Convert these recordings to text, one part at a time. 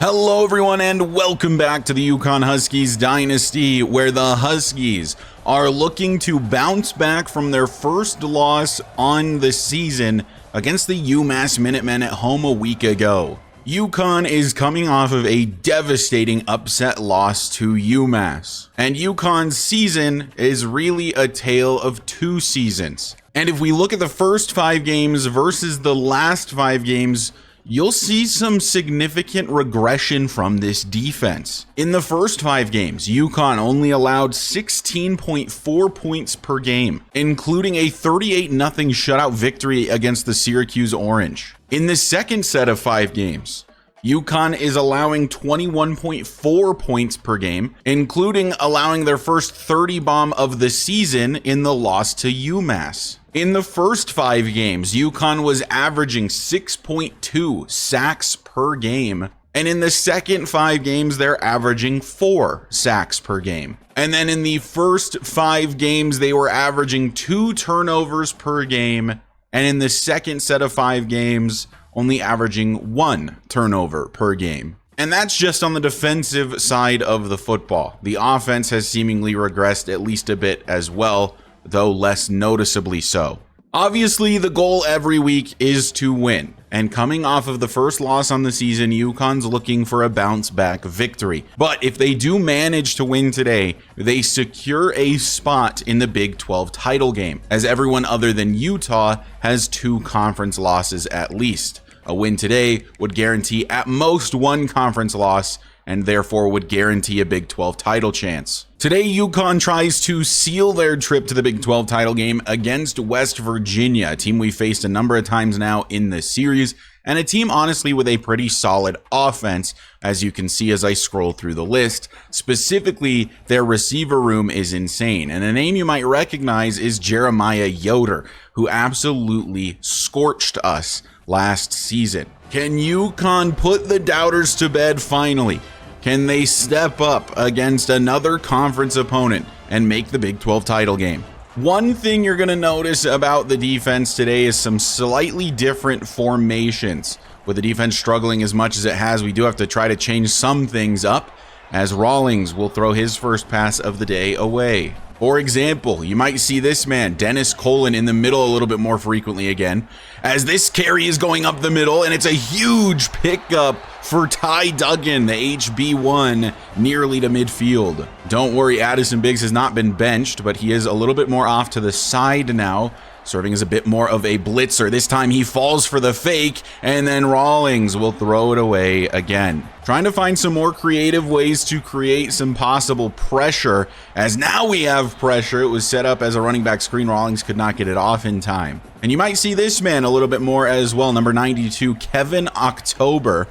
Hello everyone and welcome back to the UConn Huskies Dynasty, where the Huskies are looking to bounce back from their first loss on the season against the UMass Minutemen at home a week ago. UConn is coming off of a devastating upset loss to UMass, and UConn's season is really a tale of two seasons. And if we look at the first 5 games versus the last 5 games, you'll see some significant regression from this defense. In the first 5 games, UConn only allowed 16.4 points per game, including a 38-0 shutout victory against the Syracuse Orange. In the second set of 5 games, UConn is allowing 21.4 points per game, including allowing their first 30 bomb of the season in the loss to UMass. In the first 5 games, UConn was averaging 6.2 sacks per game, and in the second 5 games, they're averaging 4 sacks per game. And then in the first 5 games, they were averaging 2 turnovers per game, and in the second set of 5 games, only averaging 1 turnover per game. And that's just on the defensive side of the football. The offense has seemingly regressed at least a bit as well, though less noticeably so. Obviously, the goal every week is to win, and coming off of the first loss on the season, UConn's looking for a bounce back victory. But if they do manage to win today, they secure a spot in the Big 12 title game, as everyone other than Utah has 2 conference losses at least. A win today would guarantee at most 1 conference loss, and therefore would guarantee a Big 12 title chance. Today, UConn tries to seal their trip to the Big 12 title game against West Virginia, a team we faced a number of times now in this series, and a team honestly with a pretty solid offense, as you can see as I scroll through the list. Specifically, their receiver room is insane, and a name you might recognize is Jeremiah Yoder, who absolutely scorched us last season. Can UConn put the doubters to bed finally? Can they step up against another conference opponent and make the Big 12 title game? One thing you're going to notice about the defense today is some slightly different formations. With the defense struggling as much as it has, we do have to try to change some things up, as Rawlings will throw his first pass of the day away. For example, you might see this man, Dennis Colin, in the middle a little bit more frequently again, as this carry is going up the middle, and it's a huge pickup for Ty Duggan, the HB1, nearly to midfield. Don't worry, Addison Biggs has not been benched, but he is a little bit more off to the side now, serving as a bit more of a blitzer. This time he falls for the fake, and then Rawlings will throw it away again. Trying to find some more creative ways to create some possible pressure, as now we have pressure. It was set up as a running back screen. Rawlings could not get it off in time. And you might see this man a little bit more as well, number 92, Kevin October,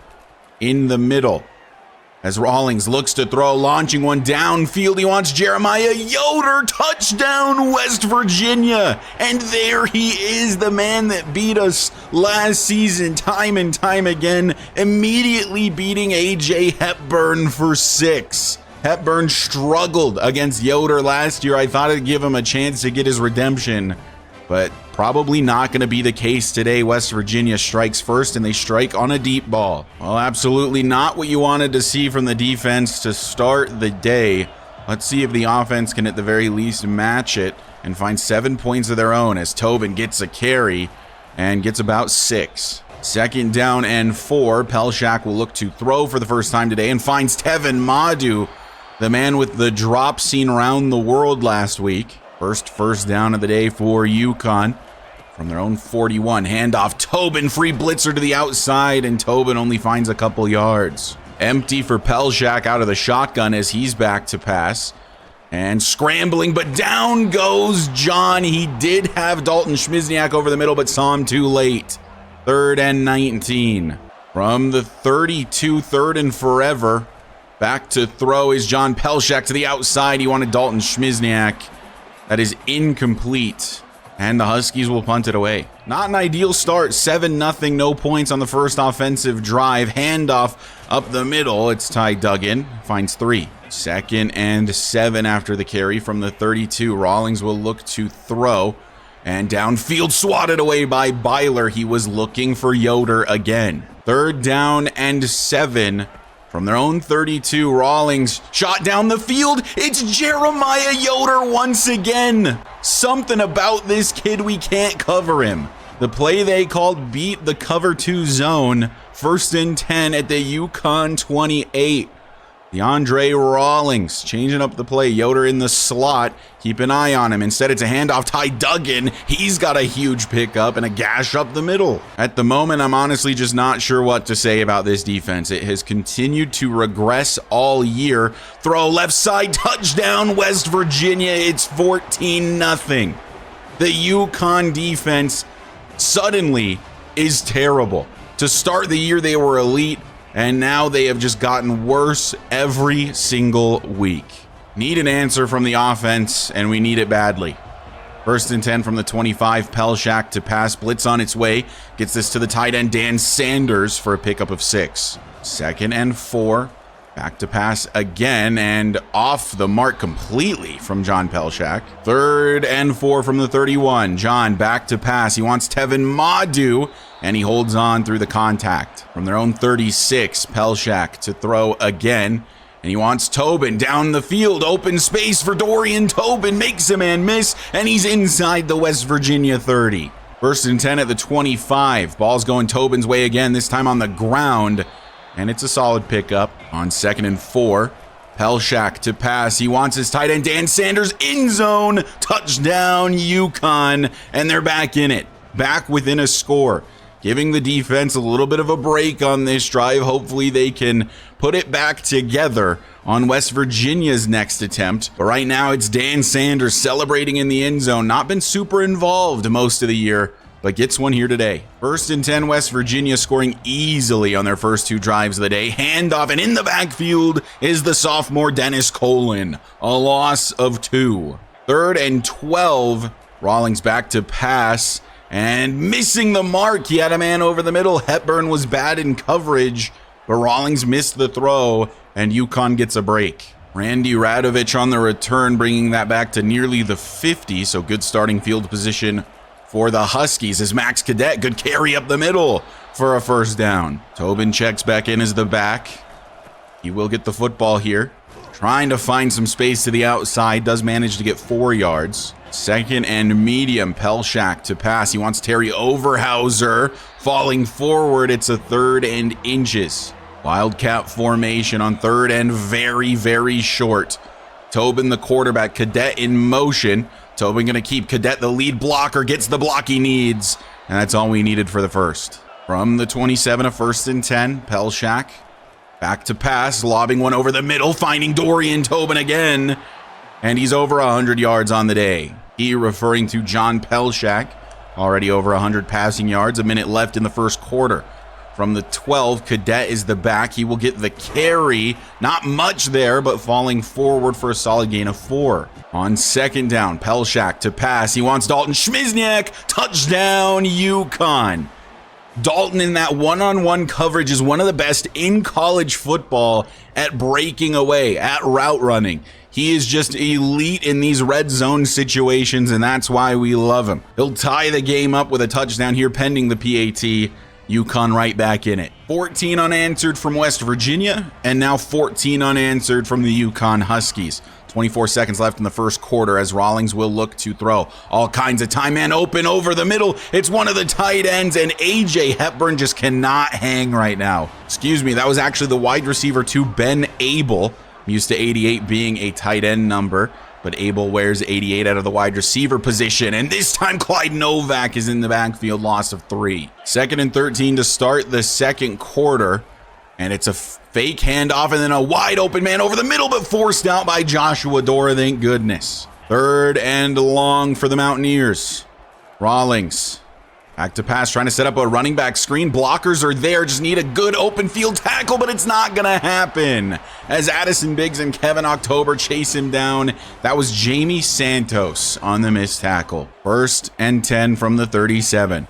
in the middle. As Rawlings looks to throw, launching one downfield, he wants Jeremiah Yoder, touchdown West Virginia. And there he is, the man that beat us last season time and time again, immediately beating AJ Hepburn for 6. Hepburn struggled against Yoder last year. I thought it'd give him a chance to get his redemption, but probably not going to be the case today. West Virginia strikes first, and they strike on a deep ball. Well, absolutely not what you wanted to see from the defense to start the day. Let's see if the offense can at the very least match it and find 7 points of their own, as Tobin gets a carry and gets about 6. Second down and 4. Pelshak will look to throw for the first time today and finds Tevin Madu, the man with the drop seen around the world last week. First down of the day for UConn from their own 41. Handoff, Tobin, free blitzer to the outside, and Tobin only finds a couple yards. Empty for Pelshak out of the shotgun as he's back to pass. And scrambling, but down goes John. He did have Dalton Schmizniak over the middle, but saw him too late. 3rd and 19. From the 32, 3rd and forever. Back to throw is John Pelshak to the outside. He wanted Dalton Schmizniak. That is incomplete, and the Huskies will punt it away. Not an ideal start. 7-0, no points on the first offensive drive. Handoff up the middle. It's Ty Duggan, finds 3. 2nd and 7 after the carry from the 32. Rawlings will look to throw, and downfield swatted away by Byler. He was looking for Yoder again. 3rd down and 7 From their own 32, Rawlings shot down the field. It's Jeremiah Yoder once again. Something about this kid, we can't cover him. The play they called beat the cover 2 zone. 1st and 10 at the UConn 28. DeAndre Rawlings changing up the play. Yoder in the slot. Keep an eye on him. Instead, it's a handoff. Ty Duggan. He's got a huge pickup and a gash up the middle. At the moment, I'm honestly just not sure what to say about this defense. It has continued to regress all year. Throw left side. Touchdown, West Virginia. It's 14-0. The UConn defense suddenly is terrible. To start the year, they were elite. And now they have just gotten worse every single week. Need an answer from the offense, and we need it badly. 1st and 10 from the 25. Pelshak to pass. Blitz on its way. Gets this to the tight end, Dan Sanders, for a pickup of 6. 2nd and 4. Back to pass again, and off the mark completely from John Pelshak. 3rd and 4 from the 31. John back to pass. He wants Tevin Madu, and he holds on through the contact. From their own 36, Pelshak to throw again, and he wants Tobin down the field. Open space for Dorian Tobin. Makes a man miss, and he's inside the West Virginia 30. 1st and 10 at the 25. Ball's going Tobin's way again, this time on the ground. And it's a solid pickup. On 2nd and 4, Pelshak to pass. He wants his tight end, Dan Sanders, in zone. Touchdown, UConn. And they're back in it. Back within a score. Giving the defense a little bit of a break on this drive. Hopefully they can put it back together on West Virginia's next attempt. But right now it's Dan Sanders celebrating in the end zone. Not been super involved most of the year, but gets one here today. 1st and 10, West Virginia scoring easily on their first 2 drives of the day. Handoff, and in the backfield is the sophomore Dennis Colin. A loss of 2. 3rd and 12. Rawlings back to pass, and missing the mark. He had a man over the middle. Hepburn was bad in coverage, but Rawlings missed the throw, and UConn gets a break. Randy Radovich on the return, bringing that back to nearly the 50, so good starting field position for the Huskies as Max Cadet, good carry up the middle for a 1st down. Tobin checks back in as the back. He will get the football here. Trying to find some space to the outside, does manage to get 4 yards. 2nd and medium, Pelshak to pass. He wants Terry Overhauser falling forward. It's a 3rd and inches. Wildcat formation on 3rd and very, very short. Tobin, the quarterback, Cadet in motion. Tobin going to keep Cadet the lead blocker, gets the block he needs, and that's all we needed for the 1st. From the 27, a 1st and 10, Pelshak back to pass, lobbing one over the middle, finding Dorian Tobin again, and he's over 100 yards on the day. He referring to John Pelshak, already over 100 passing yards, a minute left in the 1st quarter. From the 12, Cadet is the back. He will get the carry. Not much there, but falling forward for a solid gain of 4. On 2nd down, Pelshak to pass. He wants Dalton Schmizniak. Touchdown, UConn. Dalton in that one-on-one coverage is one of the best in college football at breaking away, at route running. He is just elite in these red zone situations, and that's why we love him. He'll tie the game up with a touchdown here pending the PAT. UConn right back in it. 14 unanswered from West Virginia, and now 14 unanswered from the UConn Huskies. 24 seconds left in the 1st quarter as Rawlings will look to throw. All kinds of time, man open over the middle. It's one of the tight ends, and AJ Hepburn just cannot hang right now. Excuse me, that was actually the wide receiver to Ben Abel. I'm used to 88 being a tight end number, but Abel wears 88 out of the wide receiver position, and this time Clyde Novak is in the backfield, loss of 3. 2nd and 13 to start the 2nd quarter, and it's a fake handoff and then a wide open man over the middle, but forced out by Joshua Dora, thank goodness. 3rd and long for the Mountaineers. Rawlings back to pass, trying to set up a running back screen. Blockers are there, just need a good open field tackle, but it's not gonna happen as Addison Biggs and Kevin October chase him down. That was Jamie Santos on the missed tackle. 1st and 10 from the 37.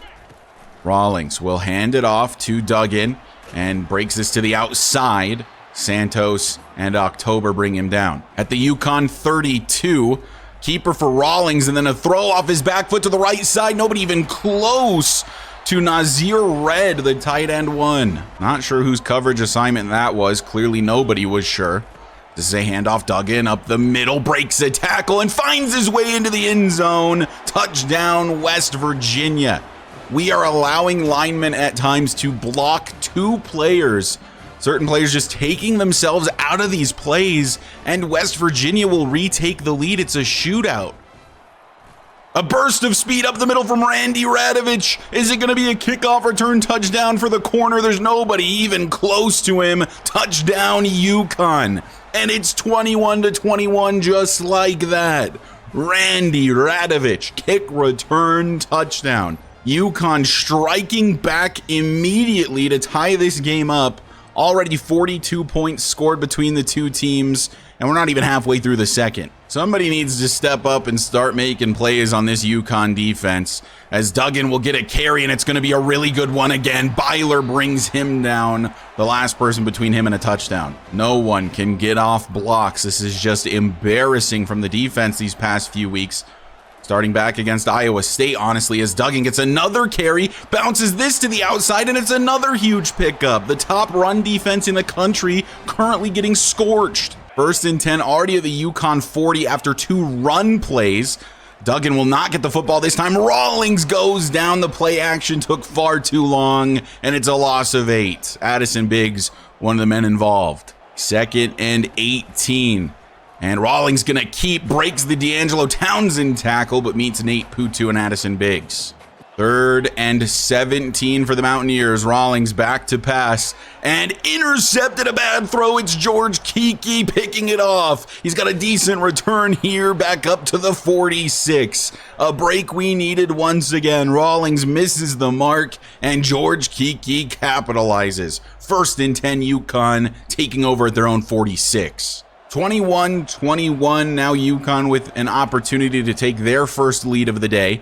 Rawlings will hand it off to Duggan and breaks this to the outside. Santos and October bring him down. At the UConn 32, keeper for Rawlings, and then a throw off his back foot to the right side. Nobody even close to Nazir Red, the tight end one. Not sure whose coverage assignment that was. Clearly nobody was sure. This is a handoff. Duggan up the middle, breaks a tackle, and finds his way into the end zone. Touchdown, West Virginia. We are allowing linemen at times to block two players. Certain players just taking themselves out of these plays, and West Virginia will retake the lead. It's a shootout. A burst of speed up the middle from Randy Radovich. Is it going to be a kickoff return touchdown for the corner? There's nobody even close to him. Touchdown, UConn. And it's 21-21 just like that. Randy Radovich, kick return touchdown. UConn striking back immediately to tie this game up. Already 42 points scored between the two teams, and we're not even halfway through the second. Somebody needs to step up and start making plays on this UConn defense, as Duggan will get a carry, and it's going to be a really good one again. Byler brings him down, the last person between him and a touchdown. No one can get off blocks. This is just embarrassing from the defense these past few weeks. Starting back against Iowa State, honestly, as Duggan gets another carry, bounces this to the outside, and it's another huge pickup. The top run defense in the country currently getting scorched. 1st and 10 already at the UConn 40 after 2 run plays. Duggan will not get the football this time. Rawlings goes down. The play action took far too long, and it's a loss of 8. Addison Biggs, one of the men involved. 2nd and 18. And Rawlings gonna breaks the D'Angelo Townsend tackle, but meets Nate Putu and Addison Biggs. 3rd and 17 for the Mountaineers. Rawlings back to pass and intercepted a bad throw. It's George Kiki picking it off. He's got a decent return here, back up to the 46. A break we needed once again. Rawlings misses the mark, and George Kiki capitalizes. 1st and 10 UConn taking over at their own 46. 21-21, now UConn with an opportunity to take their first lead of the day.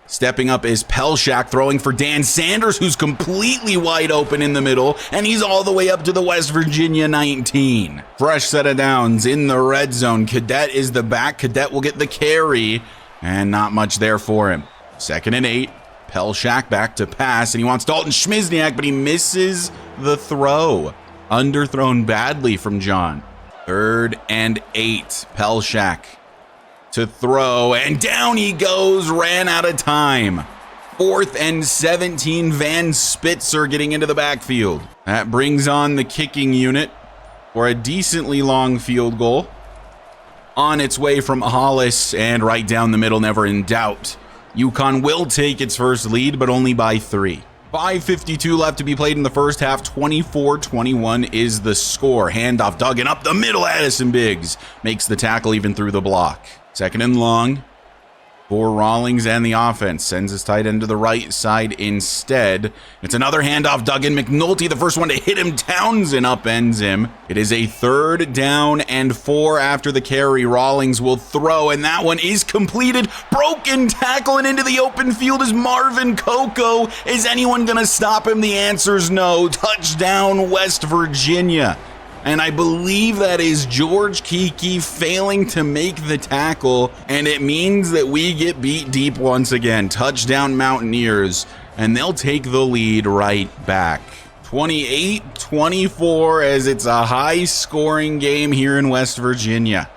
Stepping up is Pelshak, throwing for Dan Sanders, who's completely wide open in the middle, and he's all the way up to the West Virginia 19. Fresh set of downs in the red zone. Cadet is the back. Cadet will get the carry, and not much there for him. 2nd and 8. Pelshak back to pass, and he wants Dalton Schmizniak, but he misses the throw. Underthrown badly from John. 3rd and 8. Pelshak to throw, and down he goes. Ran out of time. 4th and 17. Van Spitzer getting into the backfield. That brings on the kicking unit for a decently long field goal. On its way from Hollis, and right down the middle, never in doubt. UConn will take its first lead, but only by 3. 5:52 left to be played in the first half. 24-21 is the score. Handoff Duggan up the middle. Addison Biggs makes the tackle even through the block. 2nd and long for Rawlings, and the offense sends his tight end to the right side instead. It's another handoff. Duggan. McNulty, the first one to hit him. Townsend upends him. It is a 3rd down and 4 after the carry. Rawlings will throw, and that one is completed. Broken tackle, and into the open field is Marvin Coco. Is anyone going to stop him? The answer is no. Touchdown, West Virginia. And I believe that is George Kiki failing to make the tackle, and it means that we get beat deep once again. Touchdown Mountaineers, and they'll take the lead right back. 28-24, as it's a high-scoring game here in West Virginia.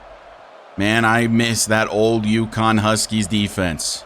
Man, I miss that old UConn Huskies defense.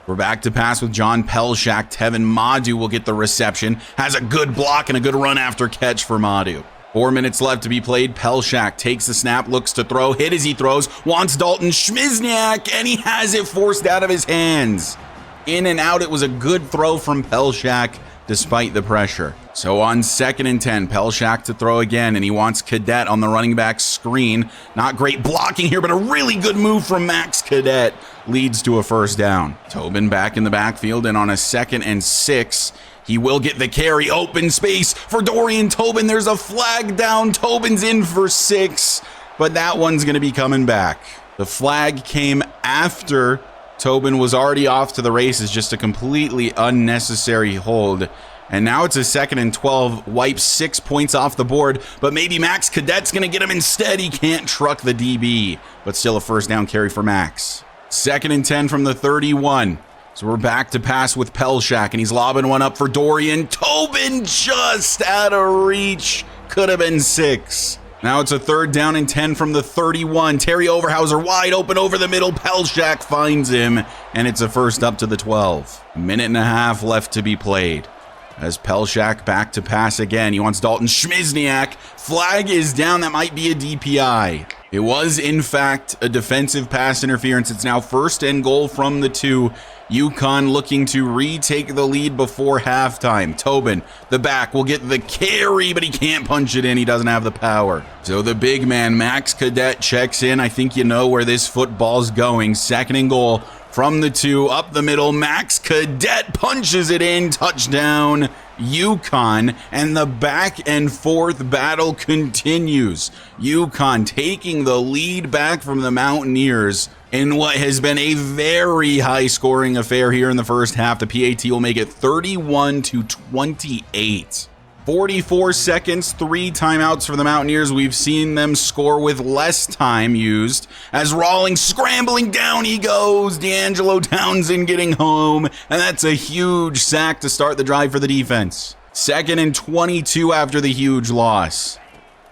We're back to pass with John Pelshak. Tevin Madu will get the reception. Has a good block and a good run after catch for Madu. 4 minutes left to be played. Pelshak takes the snap, looks to throw, hit as he throws, wants Dalton Schmizniak, and he has it forced out of his hands. In and out. It was a good throw from Pelshak despite the pressure. So on 2nd and 10, Pelshak to throw again, and he wants Cadet on the running back screen. Not great blocking here, but a really good move from Max Cadet leads to a 1st down. Tobin back in the backfield, and on a 2nd and 6, he will get the carry. Open space for Dorian Tobin. There's a flag down. Tobin's in for 6, but that one's going to be coming back. The flag came after Tobin was already off to the races. Just a completely unnecessary hold. And now it's a 2nd and 12. Wipes 6 points off the board, but maybe Max Cadet's going to get him instead. He can't truck the DB, but still a 1st down carry for Max. 2nd and 10 from the 31. So we're back to pass with Pelshak, and he's lobbing one up for Dorian. Tobin just out of reach. Could have been 6. Now it's a 3rd down and 10 from the 31. Terry Overhauser wide open over the middle. Pelshak finds him, and it's a first up to the 12. A minute and a half left to be played. As Pelshak back to pass again. He wants Dalton Schmizniak. Flag is down. That might be a DPI. It was, in fact, a defensive pass interference. It's now 1st and goal from the 2. UConn looking to retake the lead before halftime. Tobin, the back, will get the carry, but he can't punch it in. He doesn't have the power. So the big man, Max Cadet, checks in. I think you know where this football's going. 2nd and goal from the 2, up the middle. Max Cadet punches it in. Touchdown, UConn, and the back and forth battle continues. UConn taking the lead back from the Mountaineers in what has been a very high-scoring affair here in the first half. The PAT will make it 31-28. 44 seconds, 3 timeouts for the Mountaineers. We've seen them score with less time used. As Rawlings scrambling, down he goes. D'Angelo Townsend getting home, and that's a huge sack to start the drive for the defense. 2nd and 22 after the huge loss.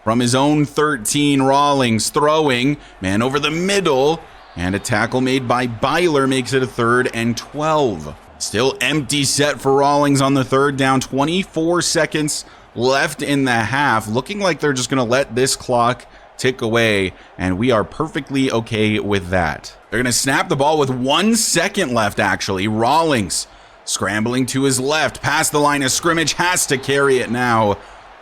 From his own 13, Rawlings throwing, man over the middle, and a tackle made by Byler makes it a 3rd and 12. Still empty set for Rawlings on the 3rd down. 24 seconds left in the half. Looking like they're just going to let this clock tick away, and we are perfectly okay with that. They're going to snap the ball with 1 second left, actually. Rawlings scrambling to his left, past the line of scrimmage, has to carry it now.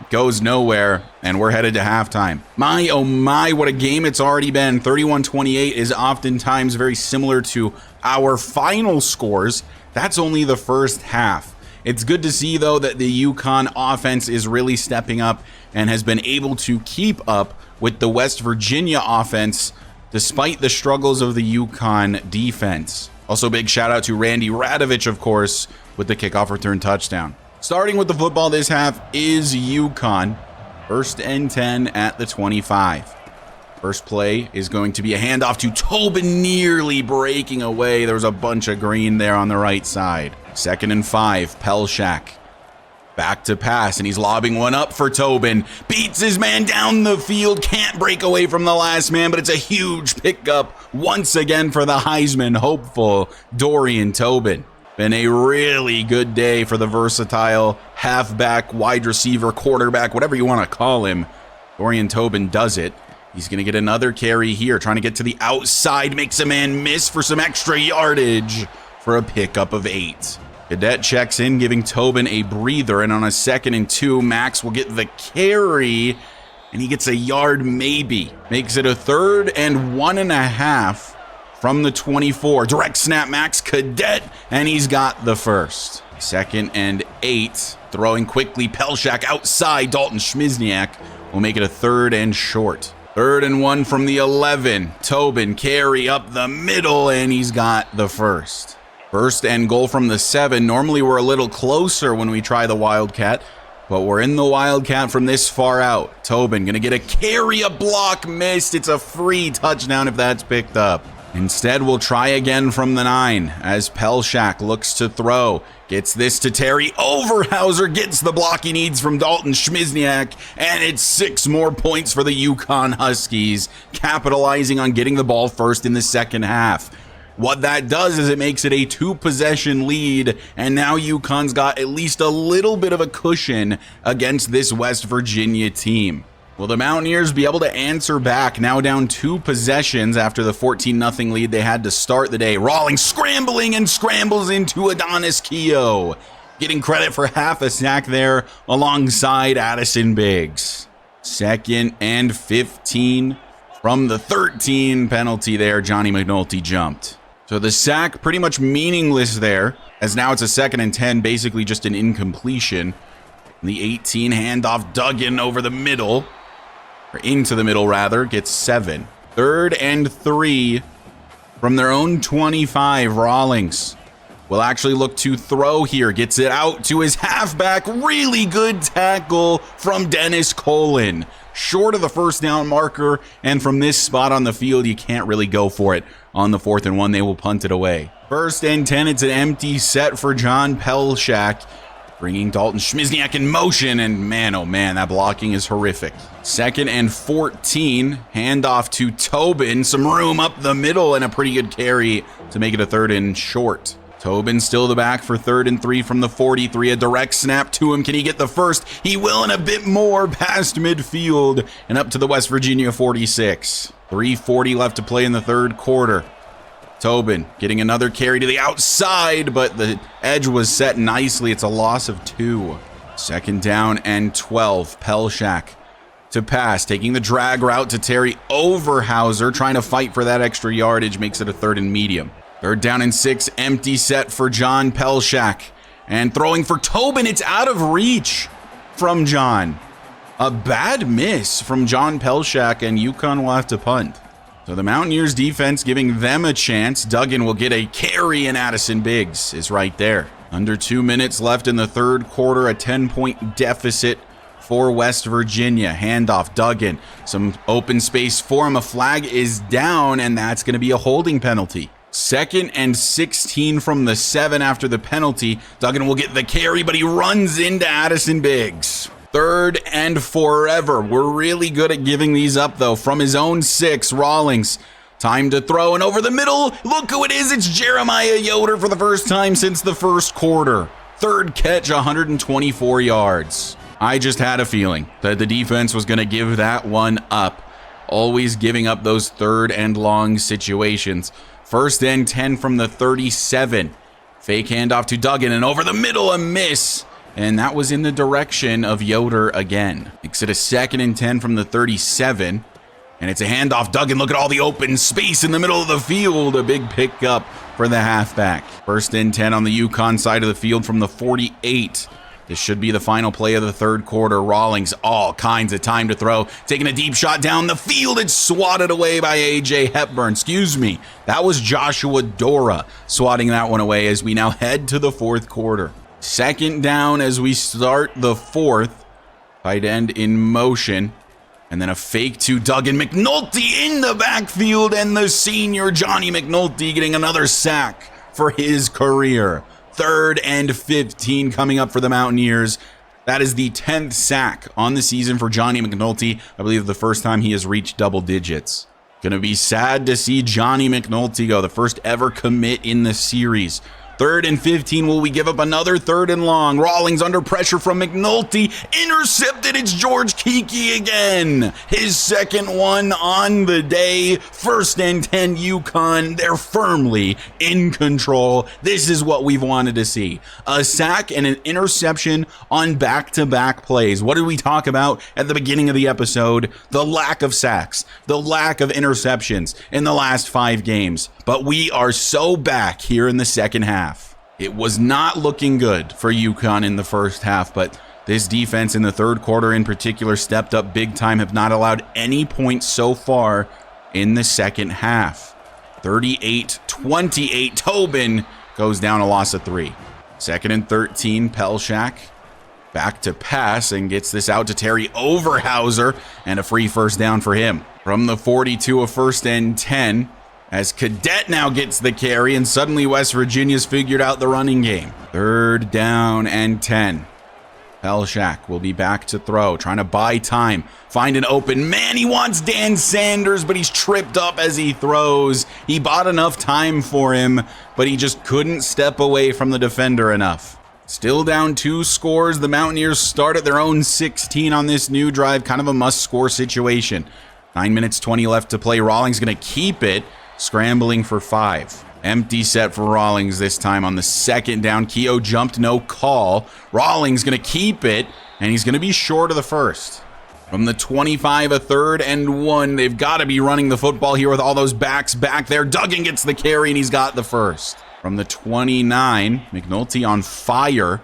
Goes nowhere, and we're headed to halftime. My, oh my, what a game it's already been. 31-28 is oftentimes very similar to our final scores. That's only the first half. It's good to see, though, that the UConn offense is really stepping up and has been able to keep up with the West Virginia offense despite the struggles of the UConn defense. Also, big shout out to Randy Radovich, of course, with the kickoff return touchdown. Starting with the football this half is UConn. 1st and 10 at the 25. First play is going to be a handoff to Tobin, nearly breaking away. There was a bunch of green there on the right side. 2nd and 5, Pelshak. Back to pass, and he's lobbing one up for Tobin. Beats his man down the field. Can't break away from the last man, but it's a huge pickup once again for the Heisman hopeful Dorian Tobin. Been a really good day for the versatile halfback, wide receiver, quarterback, whatever you want to call him. Dorian Tobin does it. He's going to get another carry here, trying to get to the outside, makes a man miss for some extra yardage for a pickup of 8. Cadet checks in, giving Tobin a breather, and on a 2nd and 2, Max will get the carry, and he gets a yard maybe. Makes it a 3rd and 1.5 from the 24. Direct snap, Max Cadet, and he's got the first. 2nd and 8, throwing quickly, Pelshak outside, Dalton Schmizniak will make it a 3rd and short. 3rd and 1 from the 11. Tobin carry up the middle, and he's got the first. 1st and goal from the 7. Normally we're a little closer when we try the Wildcat, but we're in the Wildcat from this far out. Tobin gonna get a carry, a block missed. It's a free touchdown if that's picked up. Instead, we'll try again from the 9 as Pelshak looks to throw. Gets this to Terry Overhauser, gets the block he needs from Dalton Schmizniak, and it's 6 more points for the UConn Huskies, capitalizing on getting the ball first in the second half. What that does is it makes it a 2-possession lead, and now UConn's got at least a little bit of a cushion against this West Virginia team. Will the Mountaineers be able to answer back, now down 2 possessions after the 14-0 lead they had to start the day? Rawlings scrambling and scrambles into Adonis Keough, getting credit for half a sack there alongside Addison Biggs. 2nd and 15 from the 13 penalty there. Johnny McNulty jumped. So the sack pretty much meaningless there, as now it's a 2nd and 10, basically just an incompletion. The 18 handoff Duggan over the middle. Or into the middle, rather, gets 7. 3rd and 3 from their own 25. Rawlings will actually look to throw here. Gets it out to his halfback. Really good tackle from Dennis Colin. Short of the first down marker, and from this spot on the field, you can't really go for it. On the 4th and 1, they will punt it away. First and 10, it's an empty set for John Pelshak, bringing Dalton Schmizniak in motion, and man, oh man, that blocking is horrific. Second and 14, handoff to Tobin, some room up the middle, and a pretty good carry to make it a third and short. Tobin still the back for 3rd and 3 from the 43. A direct snap to him. Can he get the first? He will, and a bit more past midfield and up to the West Virginia 46. 3:40 left to play in the third quarter. Tobin getting another carry to the outside, but the edge was set nicely. It's a loss of 2. Second down and 12. Pelshak to pass, taking the drag route to Terry Overhauser, trying to fight for that extra yardage, makes it a 3rd and medium. Third down and 6, empty set for John Pelshak. And throwing for Tobin, it's out of reach from John. A bad miss from John Pelshak, and UConn will have to punt. So the Mountaineers defense giving them a chance. Duggan will get a carry, and Addison Biggs is right there. Under 2 minutes left in the third quarter, a 10-point deficit for West Virginia. Handoff, Duggan, some open space for him. A flag is down, and that's going to be a holding penalty. Second and 16 from the 7 after the penalty. Duggan will get the carry, but he runs into Addison Biggs. Third and forever. We're really good at giving these up, though. From his own 6, Rawlings. Time to throw, and over the middle, look who it is. It's Jeremiah Yoder for the first time since the first quarter. Third catch, 124 yards. I just had a feeling that the defense was going to give that one up. Always giving up those third and long situations. First and 10 from the 37. Fake handoff to Duggan, and over the middle, a miss. And that was in the direction of Yoder again. Makes it a 2nd and 10 from the 37. And it's a handoff. Duggan, look at all the open space in the middle of the field. A big pickup for the halfback. First and 10 on the UConn side of the field from the 48. This should be the final play of the third quarter. Rawlings, all kinds of time to throw. Taking a deep shot down the field. It's swatted away by A.J. Hepburn. Excuse me. That was Joshua Dora swatting that one away as we now head to the fourth quarter. Second down as we start the fourth. Tight end in motion. And then a fake to Duggan. McNulty in the backfield, and the senior Johnny McNulty getting another sack for his career. 3rd and 15 coming up for the Mountaineers. That is the 10th sack on the season for Johnny McNulty. I believe the first time he has reached double digits. Gonna be sad to see Johnny McNulty go, the first ever commit in the series. 3rd and 15. Will we give up another 3rd and long? Rawlings under pressure from McNulty. Intercepted. It's George Kiki again. His second one on the day. 1st and 10 UConn. They're firmly in control. This is what we've wanted to see. A sack and an interception on back-to-back plays. What did we talk about at the beginning of the episode? The lack of sacks. The lack of interceptions in the last 5 games. But we are so back here in the second half. It was not looking good for UConn in the first half, but this defense in the third quarter in particular stepped up big time, have not allowed any points so far in the second half. 38-28, Tobin goes down, a loss of 3. 2nd and 13, Pelshak back to pass and gets this out to Terry Overhauser, and a free first down for him. From the 42, a 1st and 10. As Cadet now gets the carry, and suddenly West Virginia's figured out the running game. 3rd down and 10. Pelshak will be back to throw, trying to buy time, find an open man. He wants Dan Sanders, but he's tripped up as he throws. He bought enough time for him, but he just couldn't step away from the defender enough. Still down 2 scores. The Mountaineers start at their own 16 on this new drive, kind of a must-score situation. 9 minutes 20 left to play. Rawlings going to keep it. Scrambling for 5. Empty set for Rawlings this time on the 2nd down. Keogh jumped, no call. Rawlings going to keep it, and he's going to be short of the first. From the 25, a 3rd and 1. They've got to be running the football here with all those backs back there. Duggan gets the carry, and he's got the first. From the 29, McNulty on fire.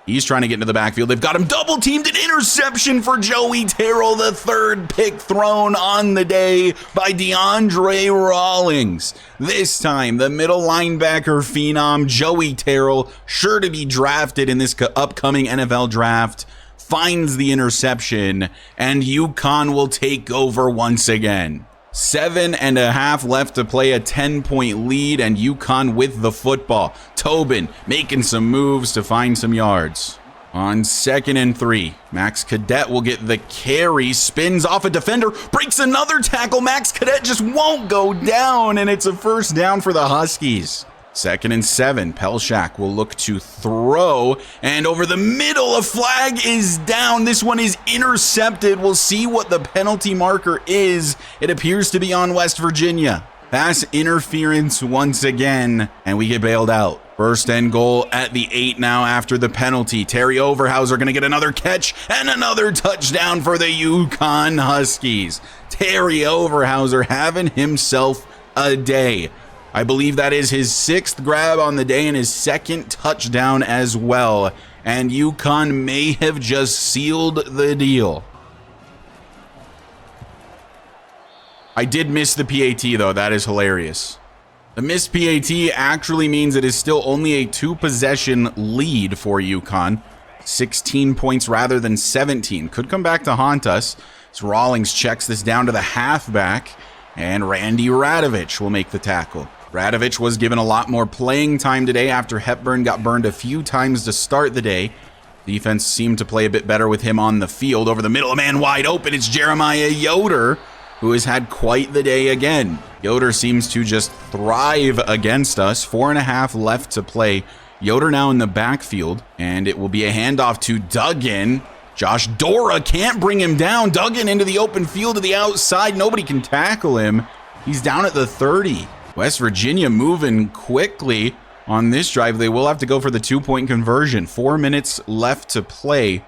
He's trying to get into the backfield. They've got him double-teamed. An interception for Joey Terrell. The 3rd pick thrown on the day by DeAndre Rawlings. This time, the middle linebacker phenom, Joey Terrell, sure to be drafted in this upcoming NFL draft, finds the interception, and UConn will take over once again. 7.5 left to play, a 10-point lead, and UConn with the football. Tobin making some moves to find some yards. On 2nd and 3, Max Cadet will get the carry, spins off a defender, breaks another tackle. Max Cadet just won't go down, and it's a first down for the Huskies. 2nd and 7, Pelshak will look to throw, and over the middle, a flag is down. This one is intercepted. We'll see what the penalty marker is. It appears to be on West Virginia. Pass interference once again, and we get bailed out. 1st and goal at the 8 now after the penalty. Terry Overhauser going to get another catch and another touchdown for the UConn Huskies. Terry Overhauser having himself a day. I believe that is his 6th grab on the day and his 2nd touchdown as well. And UConn may have just sealed the deal. I did miss the PAT though. That is hilarious. The missed PAT actually means it is still only a 2-possession lead for UConn. 16 points rather than 17. Could come back to haunt us. So Rawlings checks this down to the halfback, and Randy Radovich will make the tackle. Radovich was given a lot more playing time today after Hepburn got burned a few times to start the day. Defense seemed to play a bit better with him on the field. Over the middle, a man wide open. It's Jeremiah Yoder, who has had quite the day again. Yoder seems to just thrive against us. 4.5 left to play. Yoder now in the backfield, and it will be a handoff to Duggan. Josh Dora can't bring him down. Duggan into the open field to the outside. Nobody can tackle him. He's down at the 30. West Virginia moving quickly on this drive. They will have to go for the 2-point conversion. 4 minutes left to play,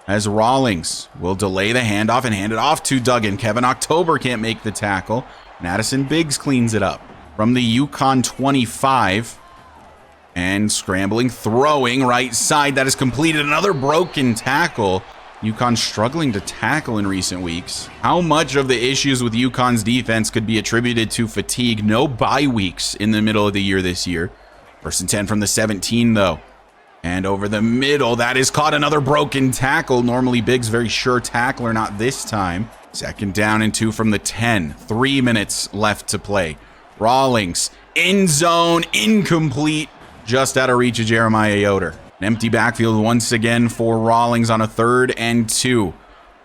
as Rawlings will delay the handoff and hand it off to Duggan. Kevin October can't make the tackle. And Addison Biggs cleans it up. From the UConn 25. And scrambling, throwing right side. That is completed. Another broken tackle. UConn struggling to tackle in recent weeks. How much of the issues with UConn's defense could be attributed to fatigue? No bye weeks in the middle of the year this year. 1st and 10 from the 17 though. And over the middle, that is caught. Another broken tackle. Normally Biggs very sure tackler, not this time. 2nd down and 2 from the 10. 3 minutes left to play. Rawlings, end zone, incomplete. Just out of reach of Jeremiah Yoder. An empty backfield once again for Rawlings on a 3rd and 2.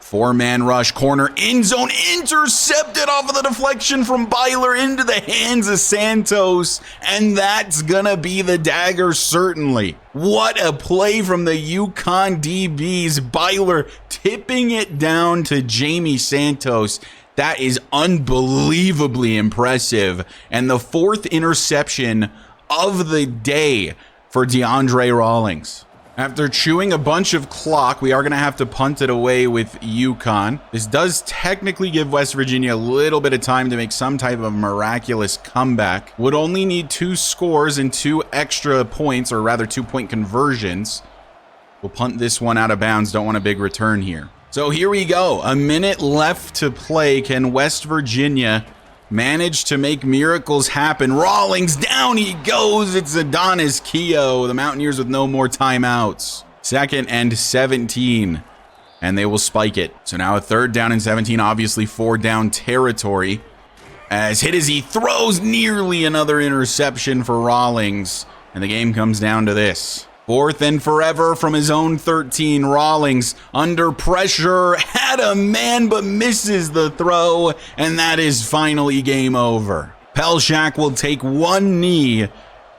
4-man rush, corner, end zone, intercepted off of the deflection from Byler into the hands of Santos. And that's gonna be the dagger, certainly. What a play from the UConn DBs. Byler tipping it down to Jamie Santos. That is unbelievably impressive. And the 4th interception of the day for DeAndre Rawlings. After chewing a bunch of clock, we are going to have to punt it away with UConn. This does technically give West Virginia a little bit of time to make some type of miraculous comeback. Would only need 2 scores and 2 extra points, or rather 2-point conversions. We'll punt this one out of bounds. Don't want a big return here. So here we go. A minute left to play. Can West Virginia manage to make miracles happen? Rawlings, down he goes. It's Adonis Keogh. The Mountaineers with no more timeouts. 2nd and 17. And they will spike it. So now a 3rd down and 17. Obviously 4 down territory. As hit as he throws, nearly another interception for Rawlings. And the game comes down to this. 4th and forever from his own 13. Rawlings under pressure, had a man but misses the throw, and that is finally game over. Pelshak will take 1 knee,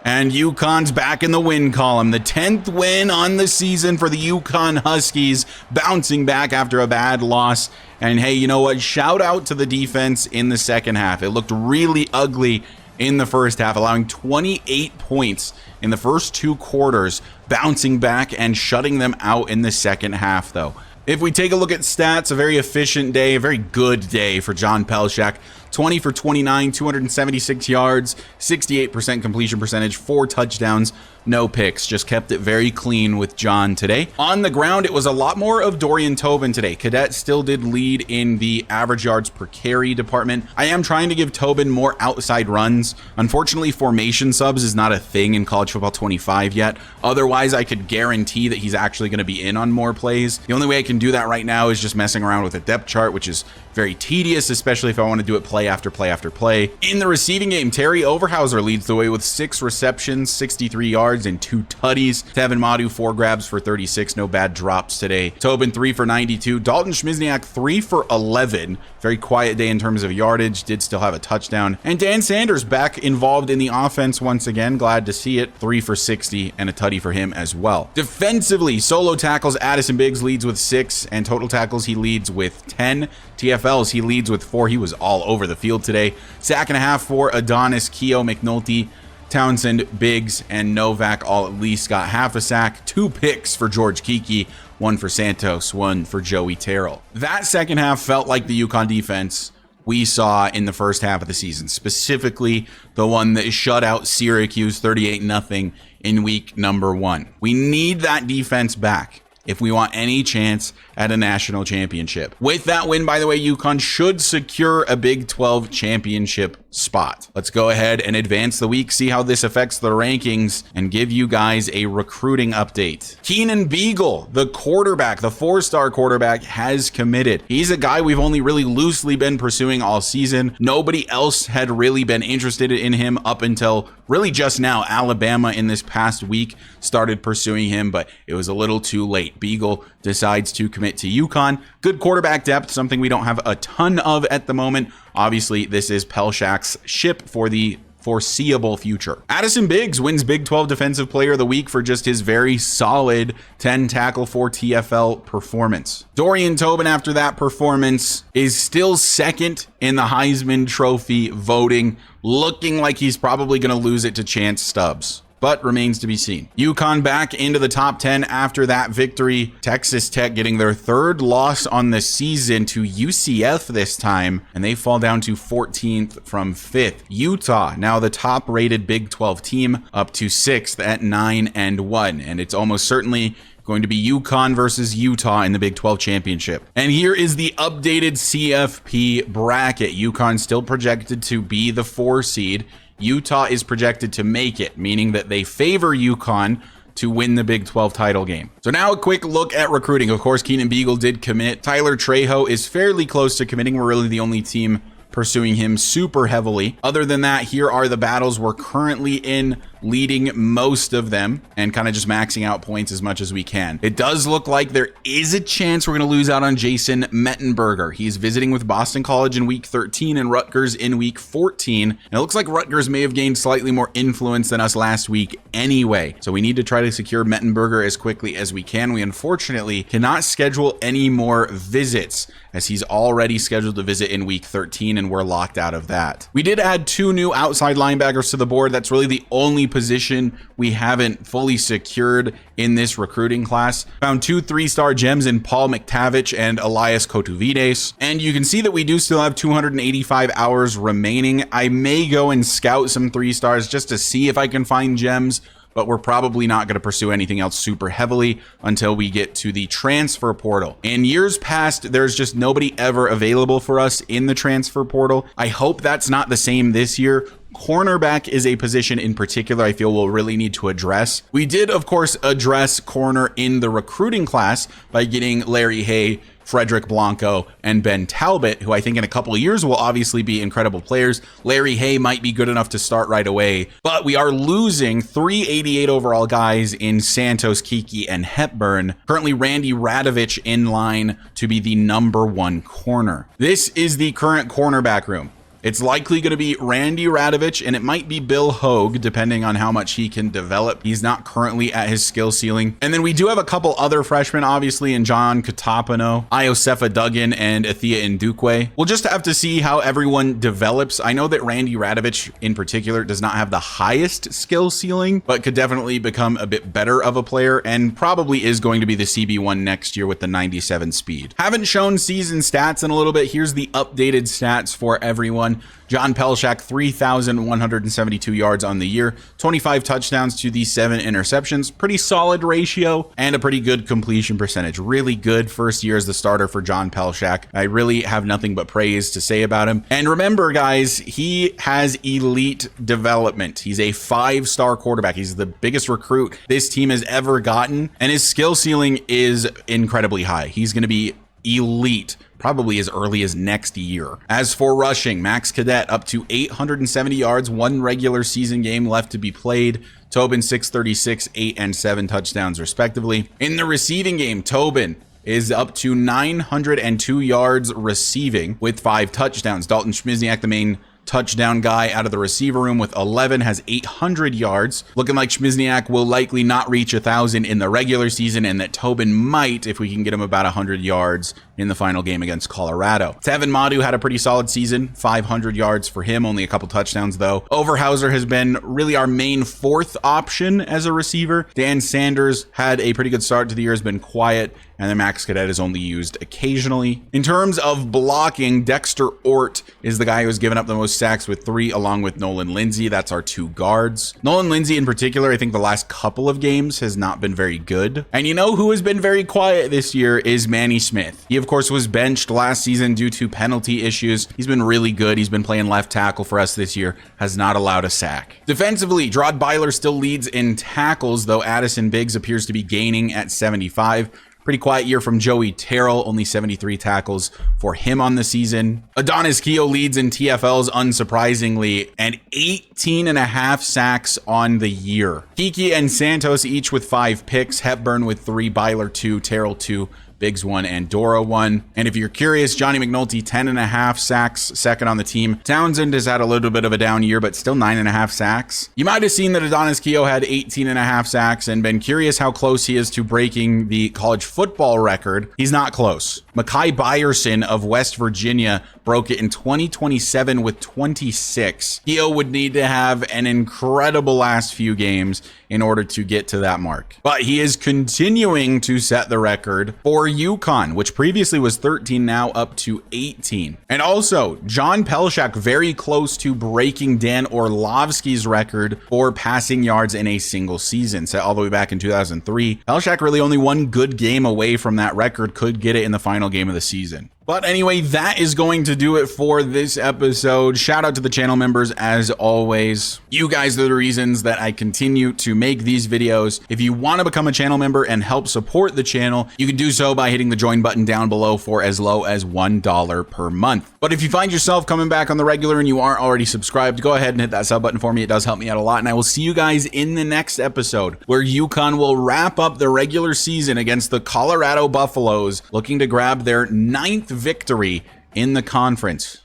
and UConn's back in the win column. The 10th win on the season for the UConn Huskies, bouncing back after a bad loss. And hey, you know what? Shout out to the defense in the second half. It looked really ugly in the first half, allowing 28 points in the first 2 quarters, bouncing back and shutting them out in the second half, though. If we take a look at stats, a very efficient day, a very good day for John Pelshak. 20 for 29, 276 yards, 68% completion percentage, 4 touchdowns, no picks. Just kept it very clean with John today. On the ground, it was a lot more of Dorian Tobin today. Cadet still did lead in the average yards per carry department. I am trying to give Tobin more outside runs. Unfortunately, formation subs is not a thing in College Football 25 yet. Otherwise, I could guarantee that he's actually going to be in on more plays. The only way I can do that right now is just messing around with a depth chart, which is very tedious, especially if I want to do it play after play after play. In the receiving game, Terry Overhauser leads the way with 6 receptions, 63 yards, and 2 tutties. Tevin Madu, 4 grabs for 36. No bad drops today. Tobin, 3 for 92. Dalton Schmizniak, 3 for 11. Very quiet day in terms of yardage. Did still have a touchdown. And Dan Sanders back involved in the offense once again. Glad to see it. 3 for 60 and a tutty for him as well. Defensively, solo tackles, Addison Biggs leads with 6, and total tackles he leads with 10. TFLs he leads with 4. He was all over the field today. Sack and a half for Adonis, Keogh, McNulty, Townsend, Biggs, and Novak all at least got half a sack. 2 picks for George Kiki, 1 for Santos, 1 for Joey Terrell. That second half felt like the UConn defense we saw in the first half of the season, specifically the one that shut out Syracuse 38-0 in week number 1. We need that defense back if we want any chance at a national championship. With that win, by the way, UConn should secure a Big 12 championship spot. Let's go ahead and advance the week, see how this affects the rankings, and give you guys a recruiting update. Keenan Beagle, the quarterback, the 4-star quarterback, has committed. He's a guy we've only really loosely been pursuing all season. Nobody else had really been interested in him up until really just now. Alabama in this past week started pursuing him, but it was a little too late. Beagle decides to commit to UConn. Good quarterback depth, something we don't have a ton of at the moment. Obviously, this is Pelshak's ship for the foreseeable future. Addison Biggs wins Big 12 Defensive Player of the Week for just his very solid 10 tackle for TFL performance. Dorian Tobin, after that performance, is still second in the Heisman Trophy voting, looking like he's probably going to lose it to Chance Stubbs, but remains to be seen. UConn back into the top 10 after that victory. Texas Tech getting their 3rd loss on the season to UCF this time, and they fall down to 14th from 5th. Utah, now the top rated Big 12 team, up to 6th at 9-1, and it's almost certainly going to be UConn versus Utah in the Big 12 championship. And here is the updated CFP bracket. UConn still projected to be the 4 seed. Utah is projected to make it, meaning that they favor UConn to win the Big 12 title game. So now a quick look at recruiting. Of course, Keenan Beagle did commit. Tyler Trejo is fairly close to committing. We're really the only team pursuing him super heavily. Other than that, here are the battles we're currently in, leading most of them and kind of just maxing out points as much as we can. It does look like there is a chance we're going to lose out on Jason Mettenberger. He's visiting with Boston College in week 13 and Rutgers in week 14. And it looks like Rutgers may have gained slightly more influence than us last week anyway. So we need to try to secure Mettenberger as quickly as we can. We unfortunately cannot schedule any more visits, as he's already scheduled to visit in week 13 and we're locked out of that. We did add 2 new outside linebackers to the board. That's really the only position we haven't fully secured in this recruiting class. Found 2 3-star gems in Paul McTavish and Elias Kotuvides. And you can see that we do still have 285 hours remaining. I may go and scout some 3-stars just to see if I can find gems, but we're probably not going to pursue anything else super heavily until we get to the transfer portal. In years past, there's just nobody ever available for us in the transfer portal. I hope that's not the same this year. Cornerback is a position in particular I feel we'll really need to address. We did, of course, address corner in the recruiting class by getting Larry Hay, Frederick Blanco, and Ben Talbot, who I think in a couple of years will obviously be incredible players. Larry Hay might be good enough to start right away, but we are losing 3 88 overall guys in Santos, Kiki, and Hepburn. Currently, Randy Radovich in line to be the number 1 corner. This is the current cornerback room. It's likely going to be Randy Radovich, and it might be Bill Hogue, depending on how much he can develop. He's not currently at his skill ceiling. And then we do have a couple other freshmen, obviously, in John Katapano, Iosefa Duggan, and Athea Ndukwe. We'll just have to see how everyone develops. I know that Randy Radovich, in particular, does not have the highest skill ceiling, but could definitely become a bit better of a player, and probably is going to be the CB1 next year with the 97 speed. Haven't shown season stats in a little bit. Here's the updated stats for everyone. John Pelshak, 3,172 yards on the year, 25 touchdowns to the 7 interceptions. Pretty solid ratio and a pretty good completion percentage. Really good first year as the starter for John Pelshak. I really have nothing but praise to say about him. And remember, guys, he has elite development. He's a 5-star quarterback. He's the biggest recruit this team has ever gotten, and his skill ceiling is incredibly high. He's going to be elite, probably as early as next year. As for rushing, Max Cadet up to 870 yards, 1 regular season game left to be played. Tobin 636, 8 and 7 touchdowns respectively. In the receiving game, Tobin is up to 902 yards receiving with 5 touchdowns. Dalton Schmizniak, the main touchdown guy out of the receiver room with 11, has 800 yards. Looking like Schmizniak will likely not reach 1,000 in the regular season, and that Tobin might if we can get him about 100 yards in the final game against Colorado. Tevin Madu had a pretty solid season, 500 yards for him, only a couple touchdowns though. Overhauser has been really our main 4th option as a receiver. Dan Sanders had a pretty good start to the year, has been quiet, and then Max Cadet is only used occasionally. In terms of blocking, Dexter Ort is the guy who has given up the most sacks with 3, along with Nolan Lindsay. That's our 2 guards. Nolan Lindsay in particular, I think the last couple of games has not been very good. And you know who has been very quiet this year is Manny Smith. He of course was benched last season due to penalty issues. He's been really good. He's been playing left tackle for us this year, has not allowed a sack. Defensively, Drod Byler still leads in tackles, though Addison Biggs appears to be gaining at 75. Pretty quiet year from Joey Terrell, only 73 tackles for him on the season. Adonis Keough leads in TFLs, unsurprisingly, and 18.5 sacks on the year. Kiki and Santos each with 5 picks, Hepburn with 3, Byler 2, Terrell 2, Biggs 1, and Dora 1. And if you're curious, Johnny McNulty 10.5 sacks, second on the team. Townsend has had a little bit of a down year, but still 9.5 sacks. You might have seen that Adonis Keough had 18.5 sacks and been curious how close he is to breaking the college football record. He's not close. Makai Byerson of West Virginia broke it in 2027 with 26. Keough would need to have an incredible last few games in order to get to that mark. But he is continuing to set the record for UConn, which previously was 13, now up to 18. And also, John Pelshak very close to breaking Dan Orlovsky's record for passing yards in a single season, set all the way back in 2003. Pelshak really only one good game away from that record, could get it in the final game of the season. But anyway, that is going to do it for this episode. Shout out to the channel members as always. You guys are the reasons that I continue to make these videos. If you want to become a channel member and help support the channel, you can do so by hitting the join button down below for as low as $1 per month. But if you find yourself coming back on the regular and you aren't already subscribed, go ahead and hit that sub button for me. It does help me out a lot. And I will see you guys in the next episode where UConn will wrap up the regular season against the Colorado Buffaloes, looking to grab their 9th victory in the conference.